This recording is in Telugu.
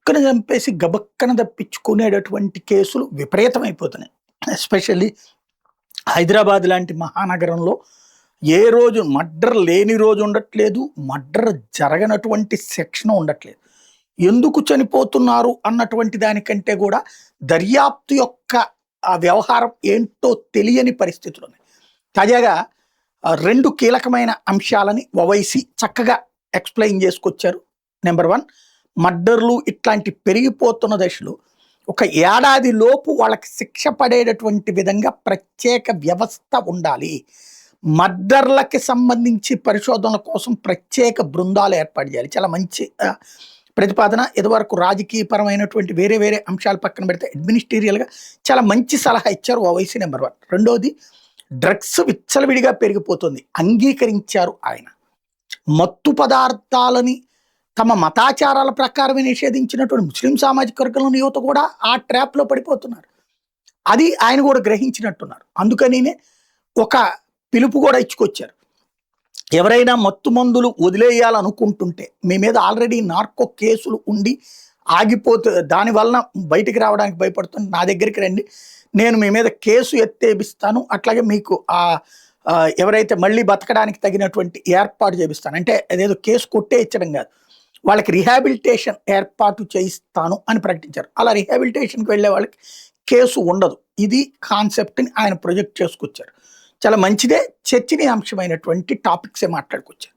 గబుక్కన చంపేసి గబక్కన తప్పించుకునేటటువంటి కేసులు విపరీతమైపోతున్నాయి. ఎస్పెషల్లీ హైదరాబాద్ లాంటి మహానగరంలో ఏ రోజు మర్డర్ లేని రోజు ఉండట్లేదు, మర్డర్ జరగనటువంటి సెక్షన్ ఉండట్లేదు. ఎందుకు చనిపోతున్నారు అన్నటువంటి దానికంటే కూడా దర్యాప్తు యొక్క ఆ వ్యవహారం ఏంటో తెలియని పరిస్థితులు ఉన్నాయి. తాజాగా 2 కీలకమైన అంశాలని ఓవైసీ చక్కగా ఎక్స్ప్లెయిన్ చేసుకొచ్చారు. నెంబర్ 1, మర్డర్లు ఇట్లాంటి పెరిగిపోతున్న దశలో ఒక ఏడాది లోపు వాళ్ళకి శిక్ష పడేటటువంటి విధంగా ప్రత్యేక వ్యవస్థ ఉండాలి. మర్డర్లకి సంబంధించి పరిశోధనల కోసం ప్రత్యేక బృందాలు ఏర్పాటు చేయాలి. చాలా మంచి ప్రతిపాదన. ఇదివరకు రాజకీయపరమైనటువంటి వేరే వేరే అంశాలు పక్కన పెడితే అడ్మినిస్ట్రేరియల్గా చాలా మంచి సలహా ఇచ్చారు ఓవైసీ. నెంబర్ 1. రెండోది, డ్రగ్స్ విచ్చలవిడిగా పెరిగిపోతుంది, అంగీకరించారు ఆయన. మత్తు పదార్థాలని తమ మతాచారాల ప్రకారమే నిషేధించినటువంటి ముస్లిం సామాజిక వర్గంలోని యువత కూడా ఆ ట్రాప్లో పడిపోతున్నారు. అది ఆయన కూడా గ్రహించినట్టున్నారు. అందుకనినే ఒక పిలుపు కూడా ఇచ్చుకొచ్చారు. ఎవరైనా మత్తు మందులు వదిలేయాలనుకుంటుంటే, మీ మీద ఆల్రెడీ నార్కో కేసులు ఉండి ఆగిపోతే దానివలన బయటికి రావడానికి భయపడుతుంది, నా దగ్గరికి రండి, నేను మీ మీద కేసు ఎత్తేపిస్తాను, అట్లాగే మీకు ఎవరైతే మళ్ళీ బతకడానికి తగినటువంటి ఏర్పాటు చేపిస్తాను, అంటే అదేదో కేసు కొట్టే ఇచ్చడం కాదు, వాళ్ళకి రిహాబిలిటేషన్ ఏర్పాటు చేయిస్తాను అని ప్రకటించారు. అలా రిహాబిలిటేషన్కి వెళ్ళే వాళ్ళకి కేసు ఉండదు. ఇది కాన్సెప్ట్ని ఆయన ప్రొజెక్ట్ చేసుకొచ్చారు. చాలా మంచిదే, చర్చనీయాంశమైనటువంటి టాపిక్సే మాట్లాడుకొచ్చారు.